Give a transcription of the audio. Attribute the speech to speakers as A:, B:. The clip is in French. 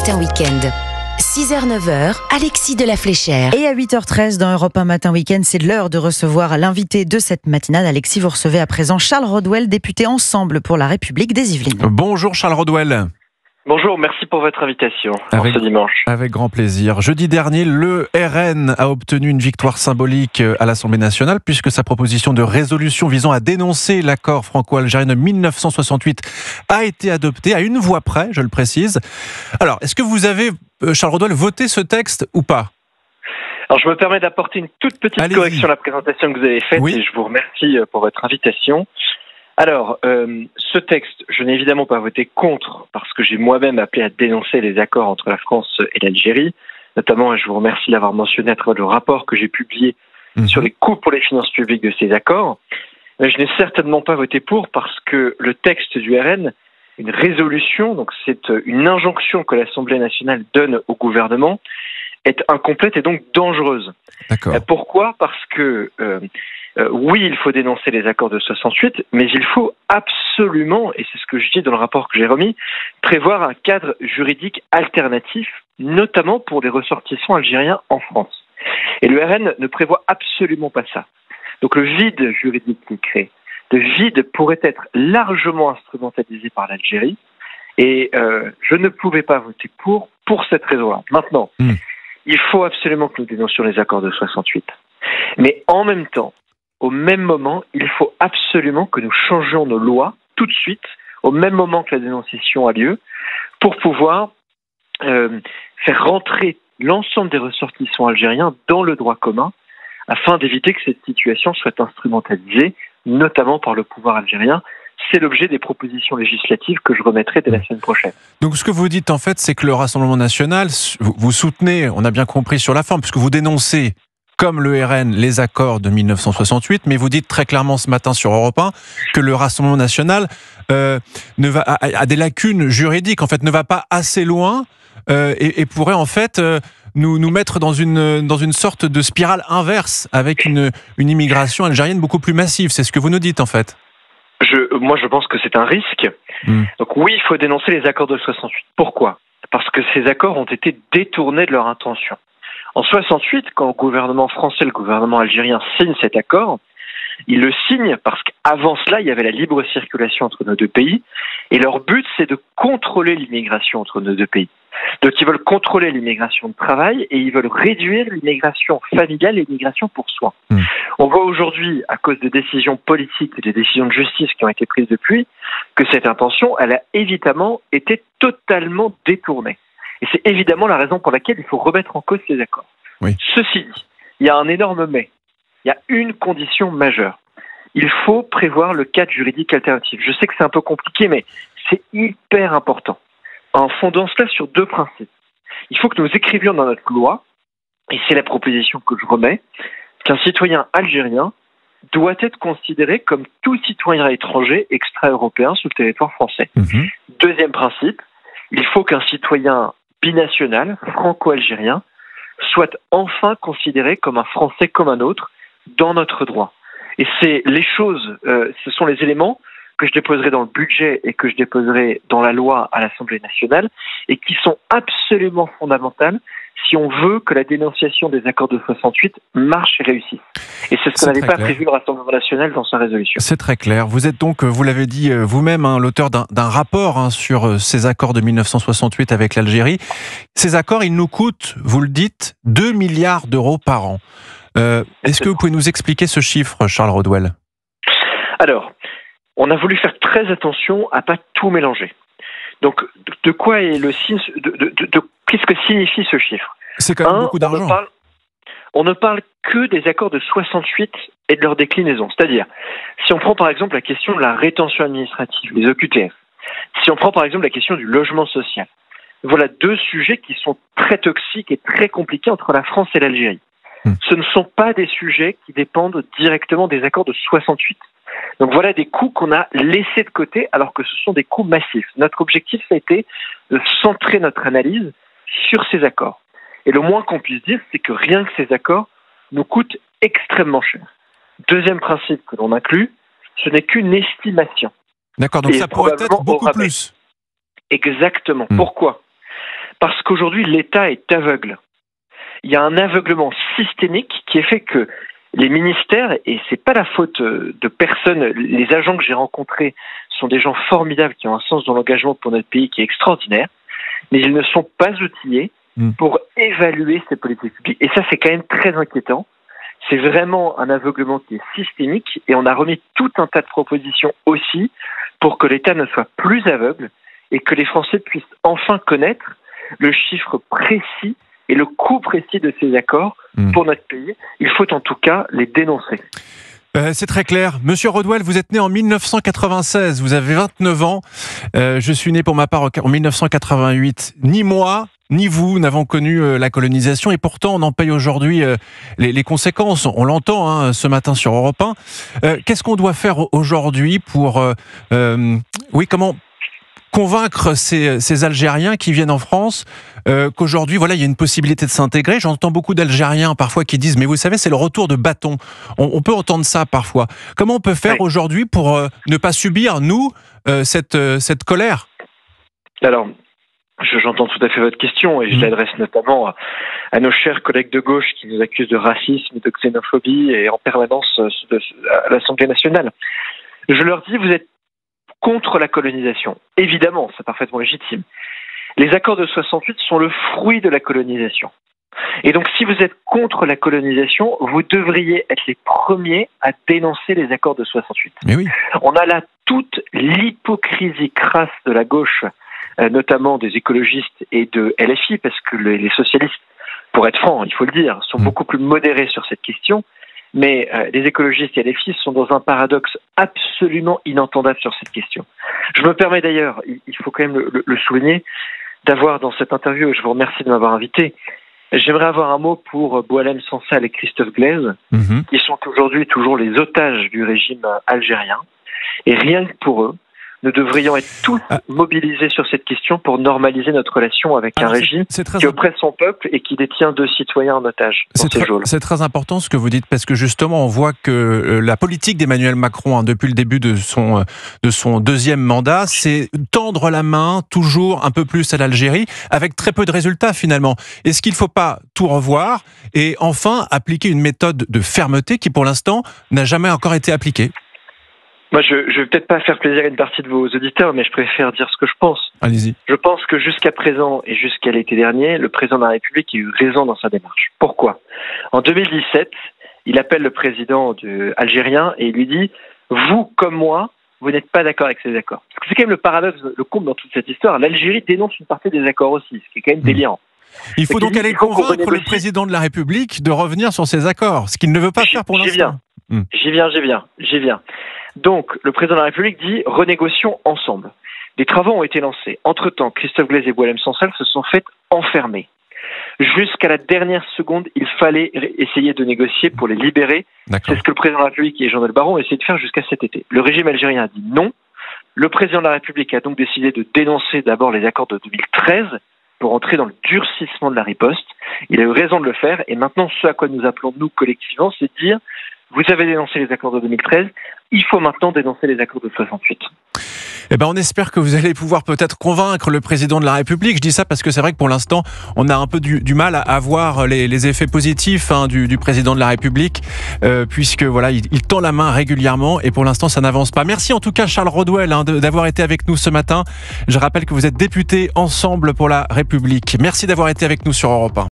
A: Matin Week-end. 6h-9h, Alexis de la Fléchère.
B: Et à 8h13 dans Europe 1 Matin Week-end, c'est l'heure de recevoir l'invité de cette matinale. Alexis, vous recevez à présent Charles Rodwell, député Ensemble pour la République des Yvelines.
C: Bonjour Charles Rodwell.
D: Bonjour, merci pour votre invitation pour ce dimanche.
C: Avec grand plaisir. Jeudi dernier, le RN a obtenu une victoire symbolique à l'Assemblée nationale puisque sa proposition de résolution visant à dénoncer l'accord franco-algérien de 1968 a été adoptée à une voix près, je le précise. Alors, est-ce que vous avez, Charles Rodwell, voté ce texte ou pas ?
D: Alors, je me permets d'apporter une toute petite correction à la présentation que vous avez faite et je vous remercie pour votre invitation. Alors, ce texte, je n'ai évidemment pas voté contre parce que j'ai moi-même appelé à dénoncer les accords entre la France et l'Algérie. Notamment, je vous remercie d'avoir mentionné à travers le rapport que j'ai publié sur les coûts pour les finances publiques de ces accords. Mais je n'ai certainement pas voté pour parce que le texte du RN, une résolution, donc c'est une injonction que l'Assemblée nationale donne au gouvernement, est incomplète et donc dangereuse.
C: D'accord.
D: Pourquoi ? Parce que oui, il faut dénoncer les accords de 68, mais il faut absolument, et c'est ce que je dis dans le rapport que j'ai remis, prévoir un cadre juridique alternatif, notamment pour les ressortissants algériens en France. Et le RN ne prévoit absolument pas ça. Donc le vide juridique qui est créé, le vide pourrait être largement instrumentalisé par l'Algérie, et je ne pouvais pas voter pour cette raison-là. Maintenant, il faut absolument que nous dénoncions les accords de 68. Mais en même temps, au même moment, il faut absolument que nous changions nos lois tout de suite, au même moment que la dénonciation a lieu, pour pouvoir faire rentrer l'ensemble des ressortissants algériens dans le droit commun, afin d'éviter que cette situation soit instrumentalisée, notamment par le pouvoir algérien. C'est l'objet des propositions législatives que je remettrai dès la semaine prochaine.
C: Donc ce que vous dites en fait, c'est que le Rassemblement national, vous soutenez, on a bien compris sur la forme, puisque vous dénoncez, comme le RN, les accords de 1968, mais vous dites très clairement ce matin sur Europe 1 que le Rassemblement national a des lacunes juridiques, en fait, ne va pas assez loin et pourrait en fait nous mettre dans une sorte de spirale inverse avec une immigration algérienne beaucoup plus massive. C'est ce que vous nous dites en fait.
D: Moi, je pense que c'est un risque. Donc oui, il faut dénoncer les accords de 68. Pourquoi ? Parce que ces accords ont été détournés de leur intention. En 68, quand le gouvernement français et le gouvernement algérien signent cet accord, ils le signent parce qu'avant cela, il y avait la libre circulation entre nos deux pays, et leur but, c'est de contrôler l'immigration entre nos deux pays. Donc ils veulent contrôler l'immigration de travail et ils veulent réduire l'immigration familiale et l'immigration pour soins. On voit aujourd'hui, à cause de décisions politiques et des décisions de justice qui ont été prises depuis, que cette intention, elle a évidemment été totalement détournée. Et c'est évidemment la raison pour laquelle il faut remettre en cause ces accords. Oui. Ceci dit, il y a un énorme mais. Il y a une condition majeure. Il faut prévoir le cadre juridique alternatif. Je sais que c'est un peu compliqué, mais c'est hyper important. En fondant cela sur deux principes. Il faut que nous écrivions dans notre loi, et c'est la proposition que je remets, qu'un citoyen algérien doit être considéré comme tout citoyen étranger extra-européen sur le territoire français. Deuxième principe, il faut qu'un citoyen binational, franco-algérien, soit enfin considéré comme un Français comme un autre dans notre droit. Et c'est les choses, ce sont les éléments que je déposerai dans le budget et que je déposerai dans la loi à l'Assemblée nationale et qui sont absolument fondamentales si on veut que la dénonciation des accords de 68 marche et réussisse. Et c'est ce que n'avait pas prévu le Rassemblement national dans sa résolution.
C: C'est très clair. Vous êtes donc, vous l'avez dit vous-même, l'auteur d'un rapport sur ces accords de 1968 avec l'Algérie. Ces accords, ils nous coûtent, vous le dites, 2 milliards d'euros par an. Est-ce que vous pouvez nous expliquer ce chiffre, Charles Rodwell ?
D: Alors, on a voulu faire très attention à pas tout mélanger. Donc, de quoi est le signe qu'est-ce que signifie ce chiffre ?
C: C'est quand même beaucoup d'argent.
D: On ne parle que des accords de 68 et de leur déclinaison. C'est-à-dire, si on prend par exemple la question de la rétention administrative, les OQTF, si on prend par exemple la question du logement social, voilà deux sujets qui sont très toxiques et très compliqués entre la France et l'Algérie. Ce ne sont pas des sujets qui dépendent directement des accords de 68. Donc voilà des coûts qu'on a laissés de côté alors que ce sont des coûts massifs. Notre objectif, ça a été de centrer notre analyse sur ces accords. Et le moins qu'on puisse dire, c'est que rien que ces accords nous coûtent extrêmement cher. Deuxième principe que l'on inclut, ce n'est qu'une estimation.
C: D'accord, donc ça pourrait être beaucoup plus.
D: Exactement. Pourquoi ? Parce qu'aujourd'hui, l'État est aveugle. Il y a un aveuglement systémique qui est fait que les ministères, et c'est pas la faute de personne, les agents que j'ai rencontrés sont des gens formidables qui ont un sens de l'engagement pour notre pays qui est extraordinaire, mais ils ne sont pas outillés pour évaluer ces politiques publiques. Et ça, c'est quand même très inquiétant. C'est vraiment un aveuglement qui est systémique et on a remis tout un tas de propositions aussi pour que l'État ne soit plus aveugle et que les Français puissent enfin connaître le chiffre précis et le coût précis de ces accords pour notre pays. Il faut en tout cas les dénoncer.
C: C'est très clair. Monsieur Rodwell, vous êtes né en 1996, vous avez 29 ans. Je suis né pour ma part en 1988. Ni moi, ni vous n'avons connu la colonisation et pourtant on en paye aujourd'hui les conséquences. On l'entend ce matin sur Europe 1. Qu'est-ce qu'on doit faire aujourd'hui pour comment convaincre ces Algériens qui viennent en France qu'aujourd'hui, voilà, il y a une possibilité de s'intégrer. J'entends beaucoup d'Algériens parfois qui disent « mais vous savez, c'est le retour de bâton ». On peut entendre ça parfois. Comment on peut faire aujourd'hui pour ne pas subir, nous, cette colère ?
D: Alors, j'entends tout à fait votre question et je l'adresse notamment à nos chers collègues de gauche qui nous accusent de racisme, de xénophobie et en permanence à l'Assemblée nationale. Je leur dis, vous êtes contre la colonisation. Évidemment, c'est parfaitement légitime. Les accords de 68 sont le fruit de la colonisation. Et donc, si vous êtes contre la colonisation, vous devriez être les premiers à dénoncer les accords de 68.
C: Mais oui.
D: On a là toute l'hypocrisie crasse de la gauche, notamment des écologistes et de LFI, parce que les socialistes, pour être franc, il faut le dire, sont beaucoup plus modérés sur cette question. Mais les écologistes et les LFI sont dans un paradoxe absolument inentendable sur cette question. Je me permets d'ailleurs, il faut quand même le souligner, d'avoir dans cette interview, et je vous remercie de m'avoir invité, j'aimerais avoir un mot pour Boualem Sansal et Christophe Glaise, qui sont aujourd'hui toujours les otages du régime algérien. Et rien que pour eux, nous devrions être tous mobilisés sur cette question pour normaliser notre relation avec un régime qui oppresse son peuple et qui détient 2 citoyens en otage.
C: C'est très important ce que vous dites, parce que justement, on voit que la politique d'Emmanuel Macron, depuis le début de son 2e mandat, c'est tendre la main toujours un peu plus à l'Algérie, avec très peu de résultats finalement. Est-ce qu'il ne faut pas tout revoir et enfin appliquer une méthode de fermeté qui, pour l'instant, n'a jamais encore été appliquée ?
D: Moi, je vais peut-être pas faire plaisir à une partie de vos auditeurs, mais je préfère dire ce que je pense.
C: Allez-y.
D: Je pense que jusqu'à présent et jusqu'à l'été dernier, le président de la République a eu raison dans sa démarche. Pourquoi ? En 2017, il appelle le président algérien et il lui dit « Vous, comme moi, vous n'êtes pas d'accord avec ces accords. » Parce que c'est quand même le paradoxe, le comble dans toute cette histoire. L'Algérie dénonce une partie des accords aussi, ce qui est quand même délirant.
C: Il faut donc aller convaincre le président de la République de revenir sur ces accords, ce qu'il ne veut pas faire pour l'instant.
D: J'y viens. Donc, le président de la République dit « renégocions ensemble ». Des travaux ont été lancés. Entre-temps, Christophe Glaise et Boualem Sansal se sont fait enfermer. Jusqu'à la dernière seconde, il fallait essayer de négocier pour les libérer. C'est ce que le président de la République et Jean-Noël Barrot ont essayé de faire jusqu'à cet été. Le régime algérien a dit non. Le président de la République a donc décidé de dénoncer d'abord les accords de 2013 pour entrer dans le durcissement de la riposte. Il a eu raison de le faire. Et maintenant, ce à quoi nous appelons, nous, collectivement, c'est de dire vous avez dénoncé les accords de 2013, il faut maintenant dénoncer les accords de 68.
C: On espère que vous allez pouvoir peut-être convaincre le président de la République. Je dis ça parce que c'est vrai que pour l'instant, on a un peu du mal à voir les effets positifs du président de la République, puisque voilà, il tend la main régulièrement et pour l'instant, ça n'avance pas. Merci en tout cas, Charles Rodwell, d'avoir été avec nous ce matin. Je rappelle que vous êtes député Ensemble pour la République. Merci d'avoir été avec nous sur Europe 1.